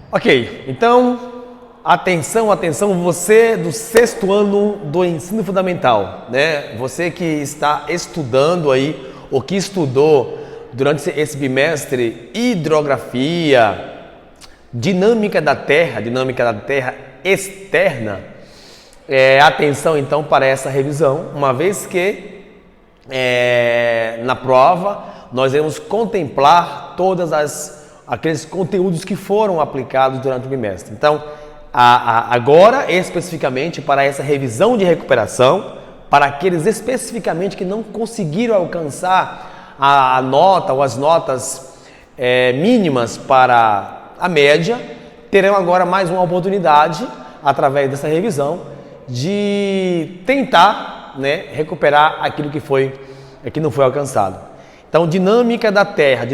Ok, então, atenção, você do sexto ano do ensino fundamental, né? Você que está estudando aí, ou que estudou durante esse bimestre hidrografia, dinâmica da Terra externa, atenção então para essa revisão, uma vez que na prova nós iremos contemplar todas aqueles conteúdos que foram aplicados durante o bimestre. Então, agora especificamente para essa revisão de recuperação, para aqueles especificamente que não conseguiram alcançar a nota ou as notas mínimas para a média, terão agora mais uma oportunidade, através dessa revisão, de tentar, né, recuperar aquilo que não foi alcançado. Então, dinâmica da Terra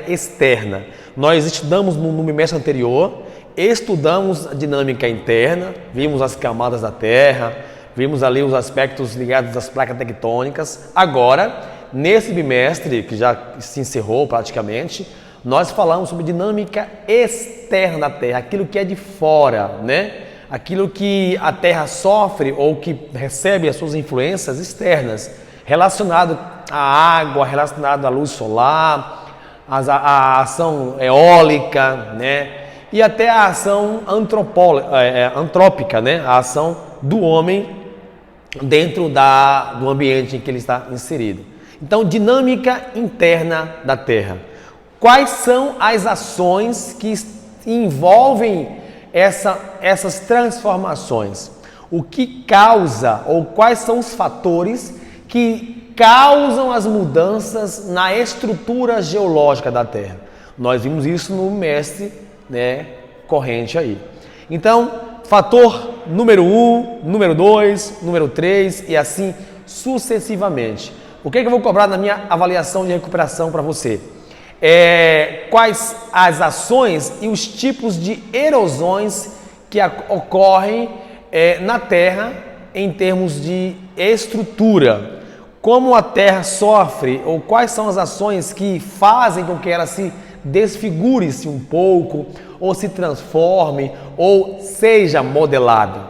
externa. Nós estudamos no bimestre anterior, estudamos a dinâmica interna, vimos as camadas da Terra, vimos ali os aspectos ligados às placas tectônicas. Agora, nesse bimestre, que já se encerrou praticamente, nós falamos sobre dinâmica externa da Terra, aquilo que é de fora, né? Aquilo que a Terra sofre ou que recebe as suas influências externas, relacionado à água, relacionado à luz solar, à ação eólica, né? E até a ação antrópica, né? A ação do homem dentro do ambiente em que ele está inserido. Então, dinâmica interna da Terra. Quais são as ações que envolvem essas transformações? O que causa ou quais são os fatores que causam as mudanças na estrutura geológica da Terra? Nós vimos isso no bimestre, né, corrente aí. Então, fator número 1, número 2, número 3 e assim sucessivamente. O que é que eu vou cobrar na minha avaliação de recuperação para você? Quais as ações e os tipos de erosões que ocorrem na Terra em termos de estrutura. Como a Terra sofre ou quais são as ações que fazem com que ela se desfigure-se um pouco ou se transforme ou seja modelada.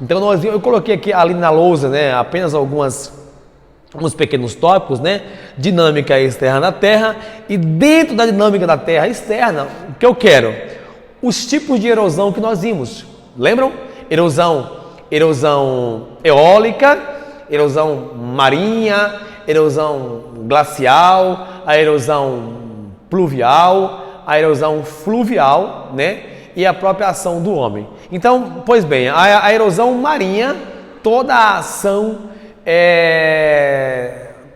Então eu coloquei aqui ali na lousa, né, apenas alguns pequenos tópicos, né? Dinâmica externa da Terra, e dentro da dinâmica da Terra externa, o que eu quero? Os tipos de erosão que nós vimos. Lembram? Erosão eólica, erosão marinha, erosão glacial, a erosão pluvial, a erosão fluvial, né? E a própria ação do homem. Então, pois bem, a erosão marinha, toda a ação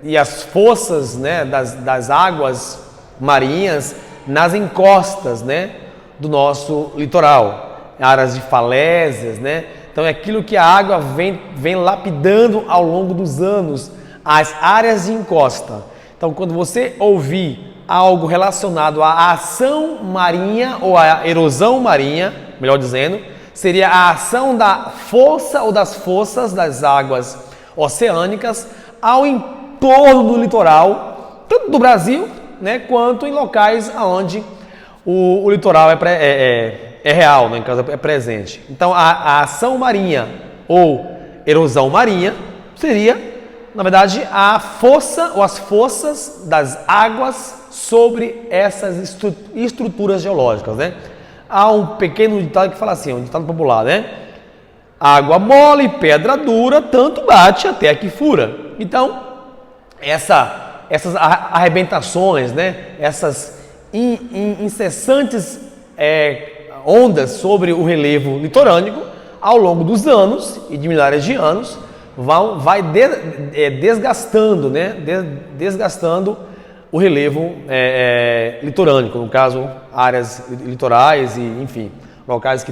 e as forças, né, das águas marinhas nas encostas, né, do nosso litoral, áreas de falésias, né? Então é aquilo que a água vem lapidando ao longo dos anos, as áreas de encosta. Então, quando você ouvir algo relacionado à ação marinha ou à erosão marinha, melhor dizendo, seria a ação da força ou das forças das águas oceânicas ao entorno do litoral, tanto do Brasil, né, quanto em locais onde o litoral é real, né, em caso é presente. Então, a ação marinha ou erosão marinha seria, na verdade, a força ou as forças das águas sobre essas estruturas geológicas, né? Há um pequeno ditado que fala assim, um ditado popular, né? Água mole, pedra dura, tanto bate até que fura. Então, essas arrebentações, né? Essas incessantes ondas sobre o relevo litorâneo, ao longo dos anos e de milhares de anos, vai desgastando, né? Desgastando o relevo litorâneo, no caso, áreas litorais e, enfim, locais que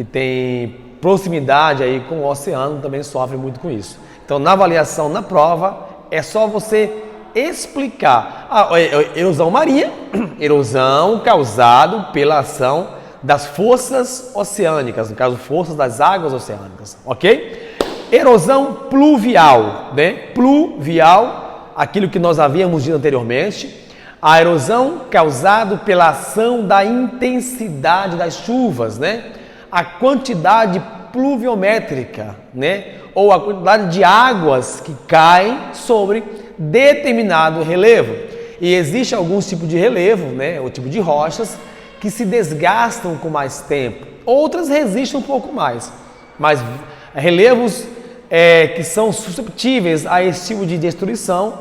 tem proximidade aí com o oceano também sofrem muito com isso. Então, na avaliação, na prova, é só você explicar a erosão marinha, erosão causada pela ação das forças oceânicas, no caso, forças das águas oceânicas, ok? Erosão pluvial, né? Pluvial, aquilo que nós havíamos dito anteriormente, A erosão causada pela ação da intensidade das chuvas, né? A quantidade pluviométrica, né? Ou a quantidade de águas que caem sobre determinado relevo. E existe alguns tipos de relevo, né? O tipo de rochas que se desgastam com mais tempo. Outras resistem um pouco mais. Mas relevos que são susceptíveis a esse tipo de destruição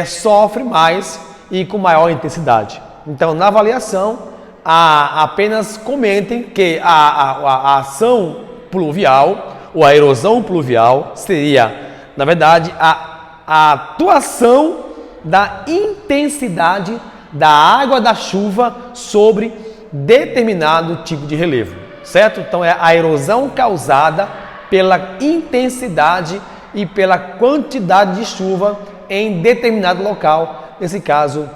sofrem mais e com maior intensidade. Então, na avaliação, apenas comentem que a ação pluvial ou a erosão pluvial seria, na verdade, a atuação da intensidade da água da chuva sobre determinado tipo de relevo, certo? Então, é a erosão causada pela intensidade e pela quantidade de chuva em determinado local, nesse caso,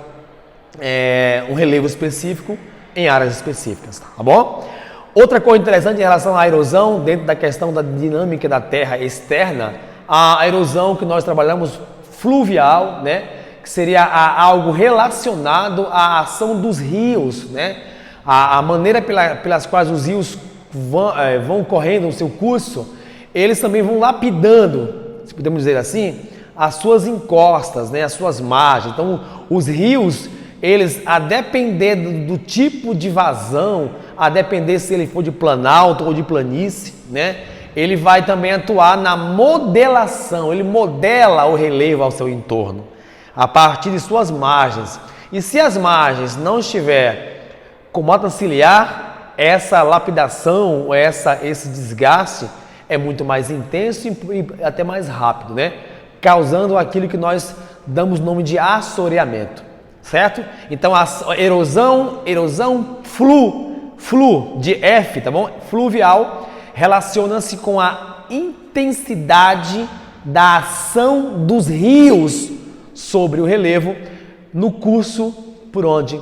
um relevo específico em áreas específicas, tá bom? Outra coisa interessante em relação à erosão, dentro da questão da dinâmica da terra externa, a erosão que nós trabalhamos fluvial, né, que seria algo relacionado à ação dos rios, né, a maneira pelas quais os rios vão correndo o seu curso, eles também vão lapidando, se podemos dizer assim, as suas encostas, né, as suas margens. Então, os rios, eles, a depender do tipo de vazão, a depender se ele for de planalto ou de planície, né, ele vai também atuar na modelação, ele modela o relevo ao seu entorno, a partir de suas margens. E se as margens não estiver com mota ciliar, essa lapidação, esse desgaste é muito mais intenso e até mais rápido, né? Causando aquilo que nós damos nome de assoreamento, certo? Então, a erosão de F, tá bom? Fluvial, relaciona-se com a intensidade da ação dos rios sobre o relevo no curso por onde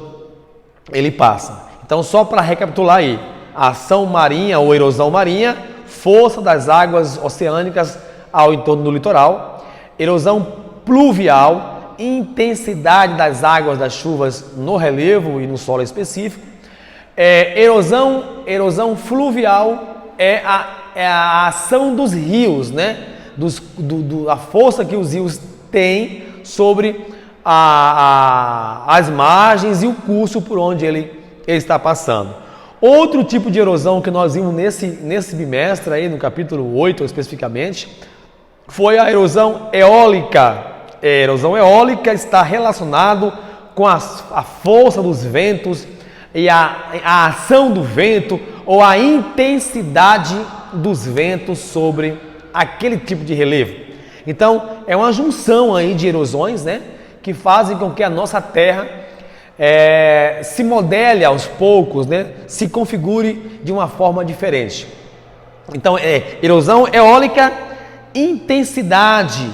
ele passa. Então, só para recapitular aí, a ação marinha ou erosão marinha, força das águas oceânicas ao entorno do litoral, erosão pluvial, intensidade das águas das chuvas no relevo e no solo específico, erosão fluvial é a ação dos rios, né? A força que os rios têm sobre as margens e o curso por onde ele está passando. Outro tipo de erosão que nós vimos nesse bimestre, aí, no capítulo 8 especificamente, foi a erosão eólica. A erosão eólica está relacionado com a força dos ventos e a ação do vento ou a intensidade dos ventos sobre aquele tipo de relevo. Então, é uma junção aí de erosões, né, que fazem com que a nossa terra se modele aos poucos, né, se configure de uma forma diferente. Então, erosão eólica, intensidade,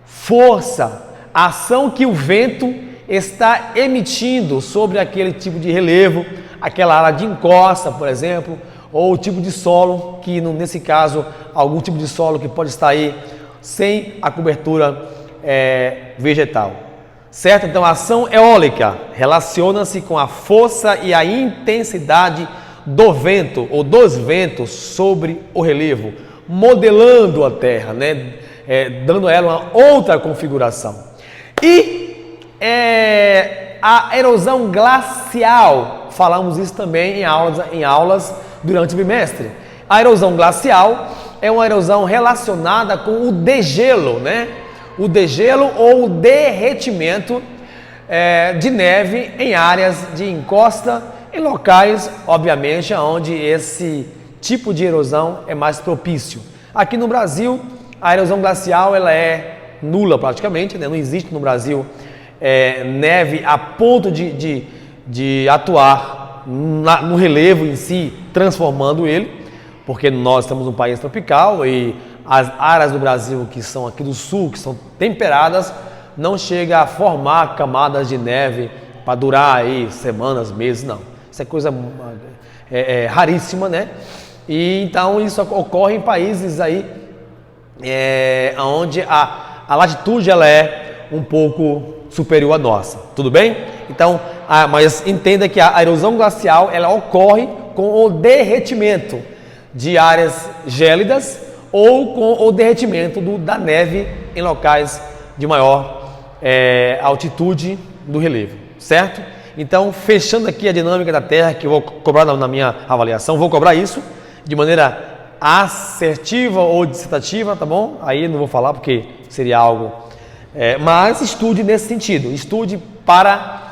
força, ação que o vento está emitindo sobre aquele tipo de relevo, aquela área de encosta, por exemplo, ou o tipo de solo, que nesse caso, algum tipo de solo que pode estar aí sem a cobertura vegetal. Certo? Então, a ação eólica relaciona-se com a força e a intensidade do vento ou dos ventos sobre o relevo, modelando a terra, né? Dando a ela uma outra configuração. E a erosão glacial, falamos isso também em aulas durante o bimestre. A erosão glacial é uma erosão relacionada com o degelo, né? O degelo ou o derretimento de neve em áreas de encosta, em locais, obviamente, onde esse tipo de erosão é mais propício. Aqui no Brasil, a erosão glacial ela é nula praticamente, né? Não existe no Brasil neve a ponto de atuar no relevo em si, transformando ele, porque nós estamos num país tropical e as áreas do Brasil que são aqui do sul, que são temperadas, não chega a formar camadas de neve para durar aí semanas, meses, não. Isso é coisa raríssima, né? E então isso ocorre em países aí onde a latitude ela é um pouco superior à nossa, tudo bem? Então, mas entenda que a erosão glacial ela ocorre com o derretimento de áreas gélidas ou com o derretimento da neve em locais de maior altitude do relevo, certo? Então, fechando aqui a dinâmica da Terra, que eu vou cobrar na minha avaliação, vou cobrar isso de maneira assertiva ou dissertativa, tá bom? Aí não vou falar porque seria algo... mas estude nesse sentido, estude para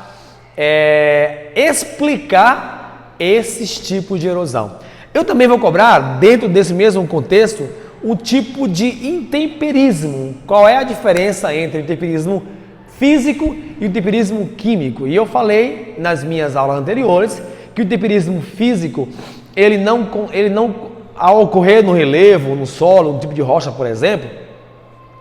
explicar esses tipos de erosão. Eu também vou cobrar, dentro desse mesmo contexto, um tipo de intemperismo. Qual é a diferença entre o intemperismo físico e o intemperismo químico? E eu falei nas minhas aulas anteriores que o intemperismo físico, ele não ao ocorrer no relevo, no solo, no tipo de rocha, por exemplo,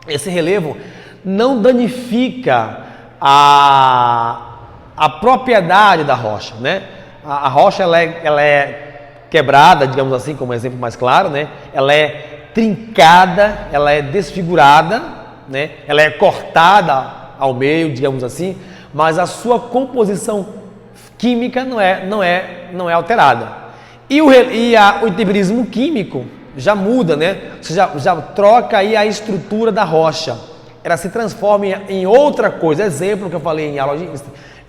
esse relevo não danifica a propriedade da rocha, né? A rocha ela é quebrada, digamos assim, como exemplo mais claro, né? Ela é trincada, ela é desfigurada, né? Ela é cortada ao meio, digamos assim, mas a sua composição química não é alterada. E o intemperismo químico já muda, né? Você já troca aí a estrutura da rocha. Ela se transforma em outra coisa. Exemplo que eu falei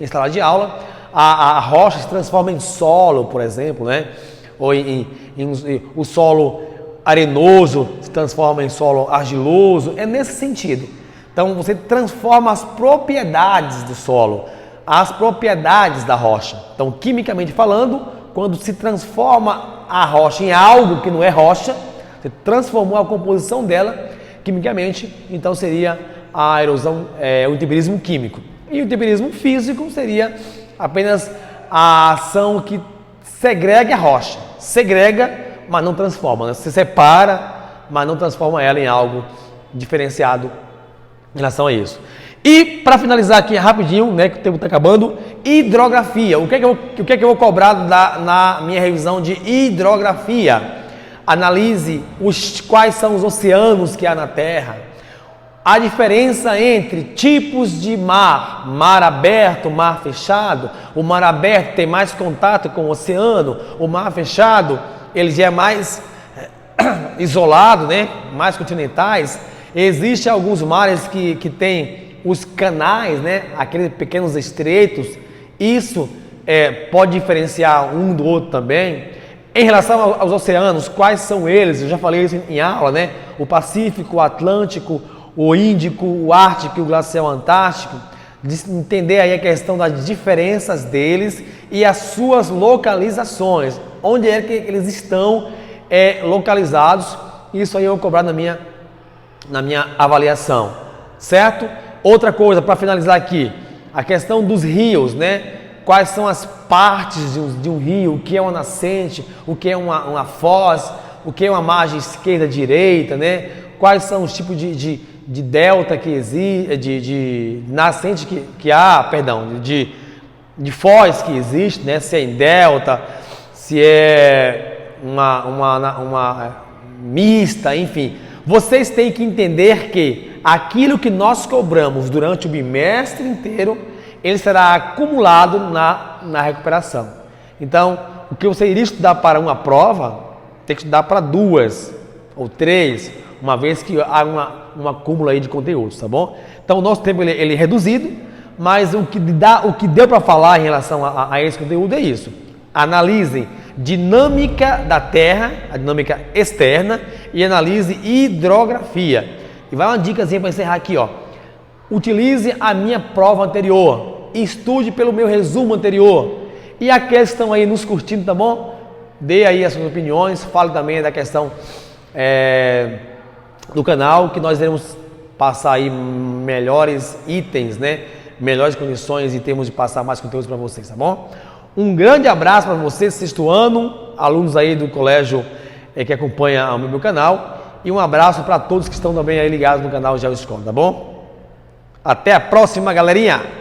em sala de aula, a rocha se transforma em solo, por exemplo, né? Ou o solo arenoso se transforma em solo argiloso. É nesse sentido. Então você transforma as propriedades do solo, as propriedades da rocha. Então, quimicamente falando, quando se transforma a rocha em algo que não é rocha, você transformou a composição dela quimicamente, então seria a erosão, o intemperismo químico. E o intemperismo físico seria apenas a ação que segrega a rocha. Segrega, mas não transforma, né? Você separa, mas não transforma ela em algo diferenciado em relação a isso. E para finalizar aqui rapidinho, né, que o tempo está acabando, hidrografia. O que é que eu vou cobrar na minha revisão de hidrografia? Analise quais são os oceanos que há na Terra, a diferença entre tipos de mar aberto, mar fechado. O mar aberto tem mais contato com o oceano, o mar fechado ele já é mais isolado, né, mais continentais. Existem alguns mares que têm os canais, né, aqueles pequenos estreitos, isso pode diferenciar um do outro também. Em relação aos oceanos, quais são eles? Eu já falei isso em aula, né? O Pacífico, o Atlântico, o Índico, o Ártico e o Glacial Antártico. De entender aí a questão das diferenças deles e as suas localizações. Onde é que eles estão localizados? Isso aí eu vou cobrar na minha avaliação, certo? Outra coisa, para finalizar aqui, a questão dos rios, né? Quais são as partes de um rio, o que é uma nascente, o que é uma foz, o que é uma margem esquerda, direita, né? Quais são os tipos de delta que existe, de nascente que há, perdão, de foz que existe, né? Se é em delta, se é uma mista, enfim. Vocês têm que entender que aquilo que nós cobramos durante o bimestre inteiro, ele será acumulado na recuperação. Então, o que você iria estudar para uma prova, tem que estudar para 2 ou 3, uma vez que há um acúmulo aí de conteúdos, tá bom? Então, o nosso tempo ele é reduzido, mas o que deu para falar em relação a esse conteúdo é isso. Analisem dinâmica da Terra, a dinâmica externa, e analise hidrografia. E vai uma dicasinha para encerrar aqui, ó. Utilize a minha prova anterior, estude pelo meu resumo anterior. E aqueles que estão aí nos curtindo, tá bom? Dê aí as suas opiniões, fale também da questão do canal, que nós iremos passar aí melhores itens, né? Melhores condições em termos de passar mais conteúdos para vocês, tá bom? Um grande abraço para vocês, sexto ano, alunos aí do colégio que acompanha o meu canal, e um abraço para todos que estão também aí ligados no canal GeoEscola, tá bom? Até a próxima, galerinha!